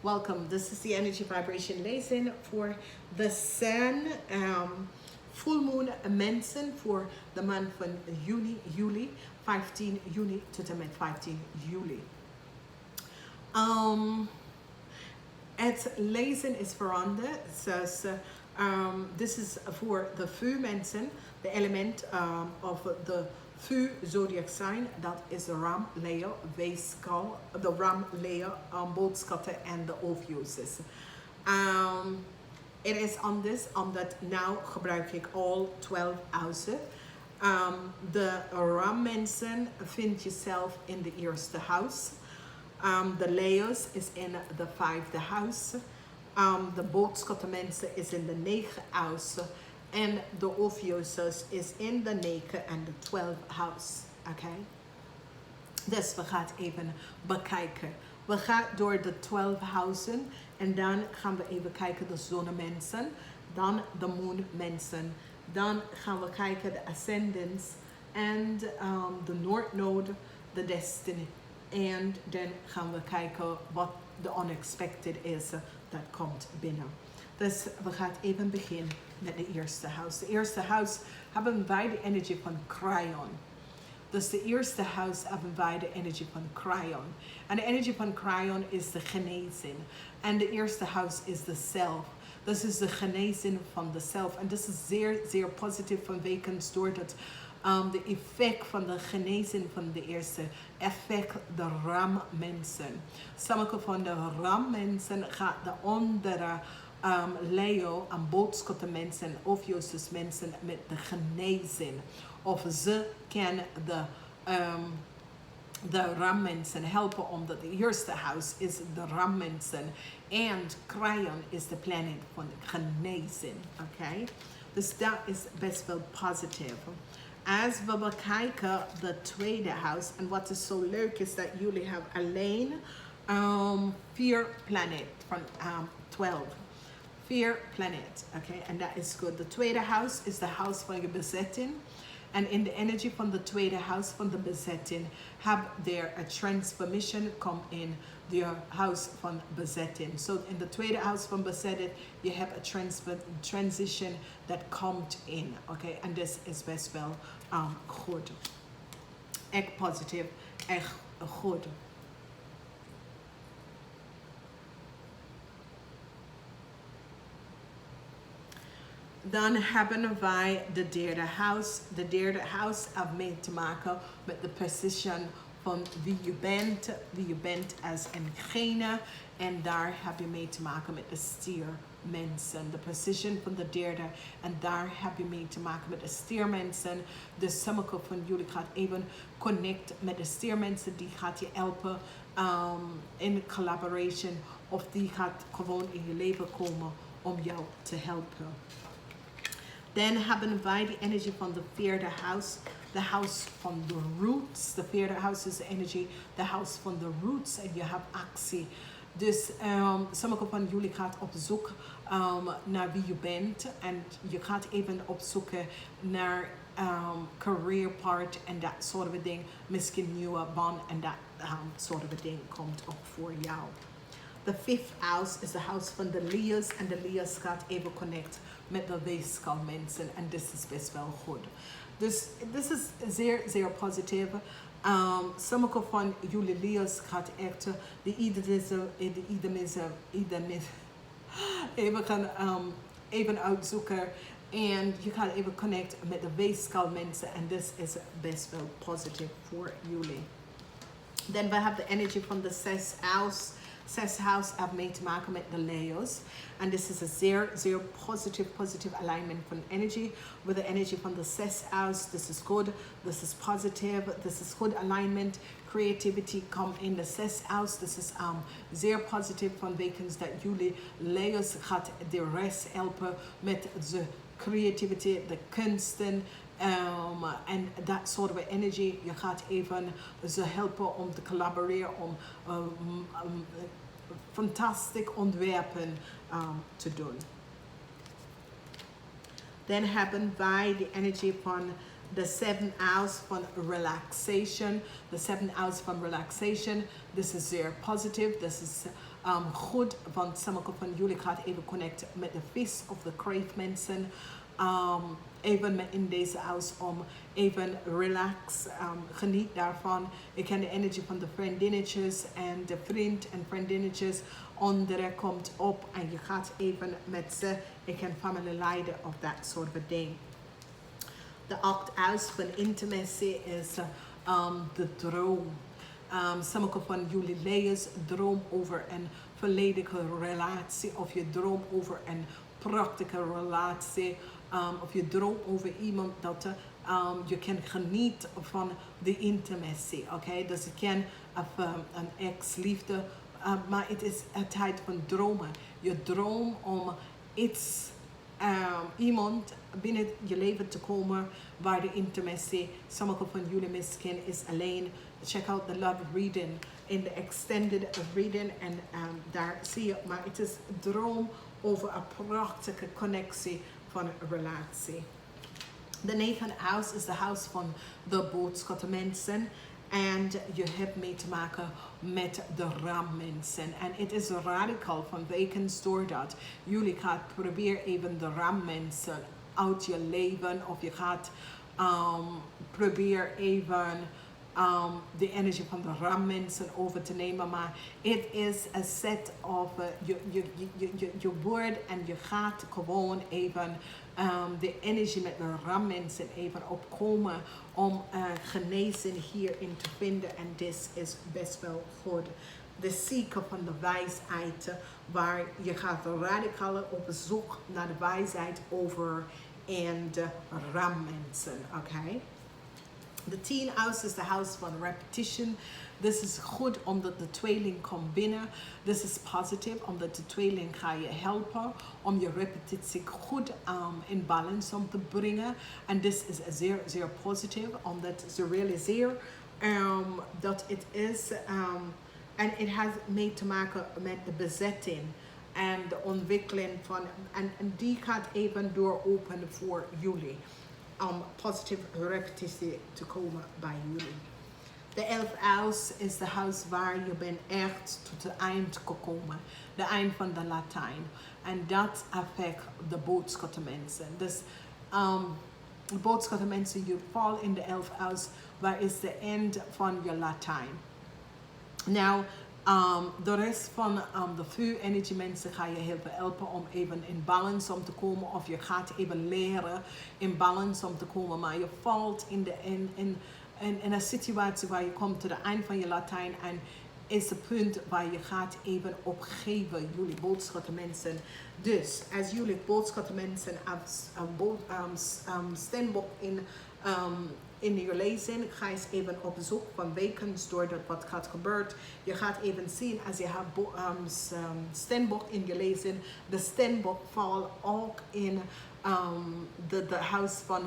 Welcome. This is the energy vibration lesson for the sun, full moon mensen voor de maand van juli, 15 juni tot en met 15 juli. Het lezen is veranderd. Dus, this is for the vuur mensen, the element of the vuur zodiac sign. Dat is de Ram, Leo, weeskal, de Ram, Leo, boogschutter en de Ophiuchus. It is on this, omdat nou gebruik ik all 12 huizen. De Ram mensen vind je zelf in de eerste huis. De Leo's is in de vijfde huis. De boogschutter mensen is in de 9 huis. En de Ophiuchus is in de 9 en de 12 huis. Oké? Dus we gaan even bekijken. We gaan door de 12 huizen. En dan gaan we even kijken de zonnemensen. Dan de moonmensen. Dan gaan we kijken de ascendants. En de noordnode, de destiny. En dan gaan we kijken wat de unexpected is dat komt binnen. Dus we gaan even beginnen met de eerste huis. De eerste huis hebben wij de energie van Cryon. Dus de eerste huis hebben wij de energie van Cryon. En de energie van Cryon is de genezing. En de eerste huis is de zelf. Dus is de genezing van de zelf. En dat is zeer, zeer positief vanwege doordat de effect van de genezing van de eerste effect de rammensen. Sommige van de rammensen gaat de andere Leo en boogschutter mensen, Ophiuchus mensen met de genezing. Of ze kunnen de rammensen helpen omdat de eerste huis is de rammensen. En Cryon is de planeet van genezing. Okay? Dus dat is best wel positief. Als we bekijken de tweede huis, en wat is zo leuk is dat jullie hebben alleen 4 planeten van 12. 4 planeten, oké, en dat is goed. De tweede huis is de huis van je bezetting. En in de energie van de tweede huis van de bezetting heb je een transformation come in de huis van bezetting. So in de tweede huis van bezetting, je hebt een transition that komt in, oké, en dit is best wel goed. Echt positief, echt goed. Dan hebben wij de derde huis. De derde huis heeft mee te maken met de position van wie je bent als eengene. En daar heb je mee te maken met de stiermensen. De position van de derde. En daar heb je mee te maken met de stiermensen. Dus sommige van jullie gaat even connect met de stiermensen. Die gaat je helpen in collaboration. Of die gaat gewoon in je leven komen om jou te helpen. Dan hebben wij de energie van de vierde huis. De huis van de roots. De vierde huis is de energie. De huis van de roots. En je hebt actie. Dus sommige van jullie gaat op zoek naar wie je bent. En je gaat even opzoeken naar career part en dat soort van ding. Misschien nieuwe baan en dat soort van ding komt ook voor jou. De fifth house is de huis van de Leo's. En de Leo's gaat even connect met de weeskal mensen. En dit is best wel goed. Dus dit is zeer, zeer positief. Sommige van jullie Leo's gaat echt de iedereen even gaan even uitzoeken. En je gaat even connect met de weeskal mensen. En dit is best wel positief voor jullie. Dan we hebben de energie van de zesde house. Zesde house heeft mee te maken met de Leo's. En dit is een zeer, zeer positive alignment van energy. With the energy van de zesde house. This is good. This is positive. This is good alignment. Creativity come in the zesde house. This is zeer positief van wekens dat jullie Leo's gaat de rest helpen met de creativity, de kunsten. En dat soort van energie. Je gaat even ze helpen om te collaboreren, om fantastisch ontwerpen te doen. Dan hebben wij de energie van de 7 hours van relaxation. The 7 hours van relaxation. This is zeer positief. This is goed, want sommige van jullie gaat even connecten met de vis of de crave mensen. Even in deze house om even relax, geniet daarvan. Ik ken de energie van de vriendinnetjes en de vriend en vriendinnetjes. Onderen komt op en je gaat even met ze. Ik ken family leiden of dat soort van ding. De 8 house van intimacy is de droom. Sommige van jullie leiders droom over een volledige relatie of je droom over een prachtige relatie. Of je droomt over iemand dat je kan genieten van de intimacy. Okay? Dus je kan een ex-liefde, maar het is een tijd van dromen. Je droomt om iets, iemand binnen je leven te komen waar de intimacy, sommige van jullie misschien is alleen. Check out the love reading in de extended reading en daar zie je, maar het is droom over een prachtige connectie van een relatie. De 9e house is de house van de boodschappenmensen. En je hebt mee te maken met de rammensen. En het is radicaal van wekens doordat jullie gaat proberen even de rammensen uit je leven. Of je gaat proberen even de energie van de rammensen over te nemen. Maar het is een set of je wordt en je gaat gewoon even de energie met de rammensen even opkomen om genezing hierin te vinden. En dit is best wel goed. De zieke van de wijsheid, waar je gaat radicaal op zoek naar de wijsheid over en de rammensen. Oké? De 10 house is de house van repetition. Dit is goed omdat de tweeling komt binnen. Dit is positief omdat de tweeling gaat je helpen om je repetitie goed in balance om te brengen. En dit is zeer, zeer positief omdat ze realiseren dat het is. En het heeft mee te maken met de bezetting en de ontwikkeling van. En die gaat even dooropenen voor jullie. Om positieve repetitie te komen bij jullie. De 11th house is de house waar je bent echt tot het eind gekomen. De eind van de Latijn. En dat affect de boodschappenmensen. Dus de boodschappenmensen, je valt in de 11th house, waar is de eind van je Latijn. Nou, de rest van de vuur-energie mensen ga je helpen om even in balance om te komen. Of je gaat even leren in balance om te komen. Maar je valt in een situatie waar je komt tot het eind van je Latijn. En is het punt waar je gaat even opgeven, jullie boodschappenmensen. Dus als jullie boodschappenmensen stembok in je lezing, ga je eens even op zoek van wekens doordat wat gaat gebeuren. Je gaat even zien als je hebt stembok in je lezing. De stembok valt ook in de huis van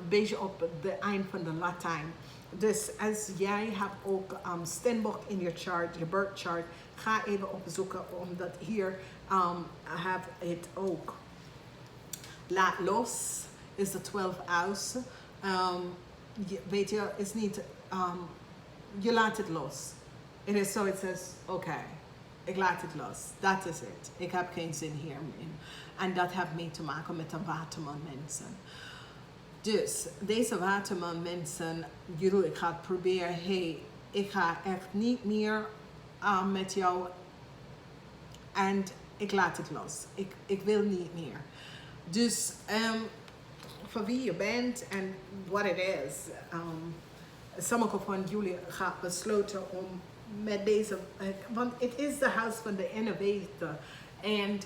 beetje op de eind van de Latijn. Dus als jij hebt ook stembok in je chart, je birth chart, ga even opzoeken omdat hier heb het ook. Laat los is de 12th house. Weet je, is niet, je laat het los. Het is zo, het says, oké, ik laat het los. Dat is het. Ik heb geen zin hierin. En dat heeft mee te maken met de waterman mensen. Dus deze waterman mensen, jullie gaan proberen, hey, ik ga echt niet meer met jou en ik laat het los. Ik wil niet meer. Dus voor wie je bent en wat het is. Sommige van jullie gaan besluiten om met deze, want het is de huis van de innovator. En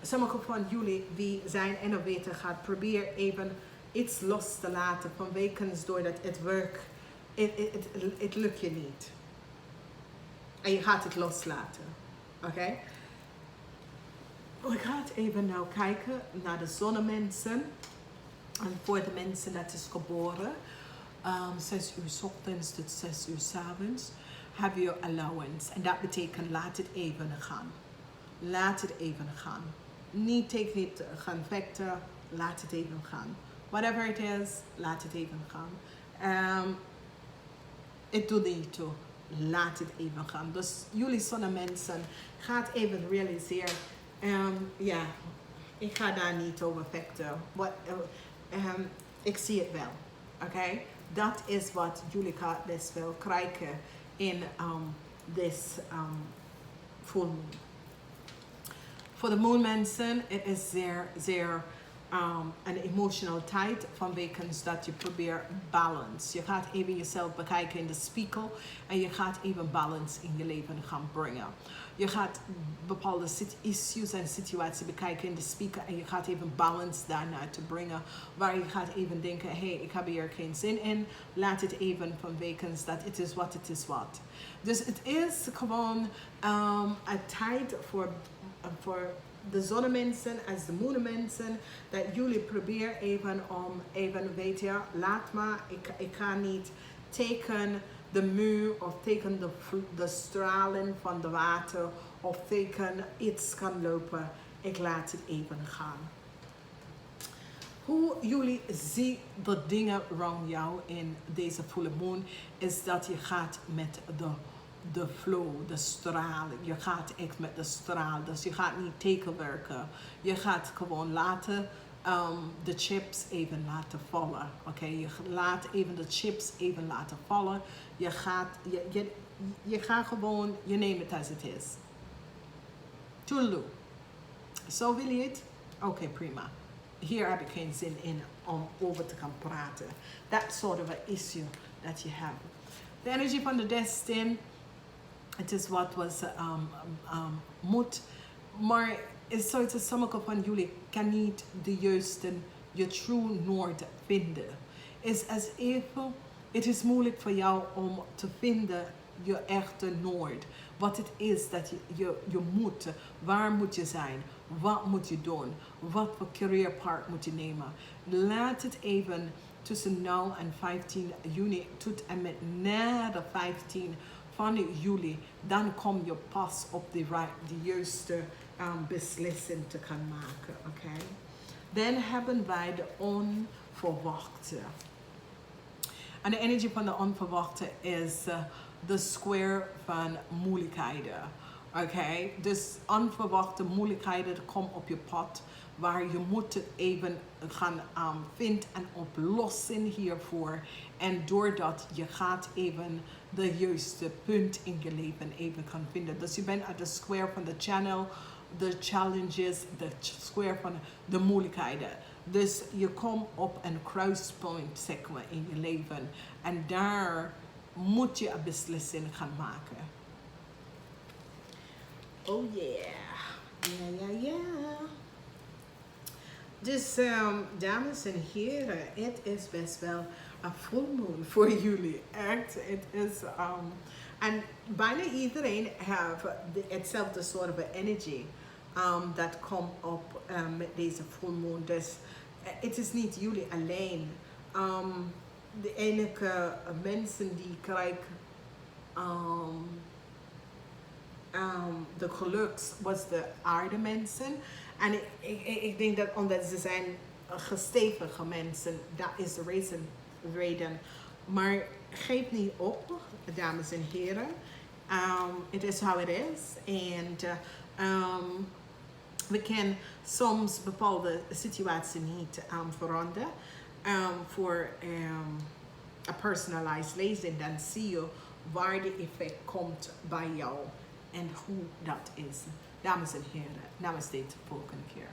sommige van jullie die zijn innovator gaat proberen even iets los te laten van wekens doordat het werk, het lukt je niet. En je gaat het loslaten. Oké? Ik ga even nou kijken naar de zonnemensen. En voor de mensen dat is geboren, 6 uur 's ochtends tot 6 uur 's avonds, have your allowance. En dat betekent laat het even gaan. Laat het even gaan. Niet tegen het gaan vechten, laat het even gaan. Whatever it is, laat het even gaan. Het doet niet toe. laat het even gaan. Dus jullie zonnemensen, gaat even realiseren, ja, ik ga daar niet over vechten. Ik zie het wel. Oké? Dat is wat jullie best wel krijgen in this full moon. Voor de moonmensen, het is zeer een emotional tijd vanwege dat je probeert balance. Je gaat even jezelf bekijken in de spiegel en je gaat even balance in je leven gaan brengen. Je gaat bepaalde issues en situaties bekijken in de spiegel en je gaat even balance daarnaar te brengen. Waar je gaat even denken, hey, ik heb hier geen zin in. Laat het even vanwege dat het is wat het is wat. Dus het is gewoon een tijd voor de zonnemensen als de moonmensen, dat jullie proberen even weet je, laat maar, ik ga niet tegen de muur of tegen de stralen van de water of tegen iets kan lopen. Ik laat het even gaan. Hoe jullie zien de dingen rond jou in deze volle moon is dat je gaat met de flow, de straal. Je gaat echt met de straal. Dus je gaat niet tegenwerken. Je gaat gewoon laten de chips even laten vallen. Oké, je laat even de chips even laten vallen. Je gaat gewoon, je neemt het als het is. Toodaloo. Zo wil je het? Oké, prima. Hier heb ik geen zin in om over te gaan praten. That sort of an issue that you have. The energy van de destin. Het is wat was moet. Maar is zoiets als sommige van jullie kan niet de juiste, je true north vinden. Is als even, het is moeilijk voor jou om te vinden je echte noord. Wat het is dat je moet. Waar moet je zijn? Wat moet je doen? Wat voor career path moet je nemen? Laat het even tussen nu en 15 juni tot en met na de 15 van juli. Dan kom je pas op de juiste beslissing te gaan maken. Okay? Dan hebben wij de onverwachte. En de energie van de onverwachte is de square van moeilijkheden. Oké, dus onverwachte moeilijkheden komen op je pad waar je moet het even gaan vinden een oplossing hiervoor. En doordat je gaat even de juiste punt in je leven even gaan vinden. Dus je bent aan de square van de channel, de challenges, de square van de moeilijkheden. Dus je komt op een kruispunt, zeg maar, in je leven. En daar moet je een beslissing gaan maken. Oh yeah. Ja. Dus dames en heren, het is best wel een full moon voor jullie. Echt, het is en bijna iedereen heeft hetzelfde soort of energy dat komt op met deze full moon. Dus het is niet jullie alleen. De enige mensen die krijgen de geluks was de aardemensen. En ik denk dat omdat ze zijn gestevige mensen, dat is de reden. Maar geef niet op, dames en heren. It is how it is. En we kunnen soms bepaalde situaties niet veranderen. Voor een personalized lezing, dan zie je waar de effect komt bij jou en hoe dat is. Dames en heren, namaste tot de volgende keer.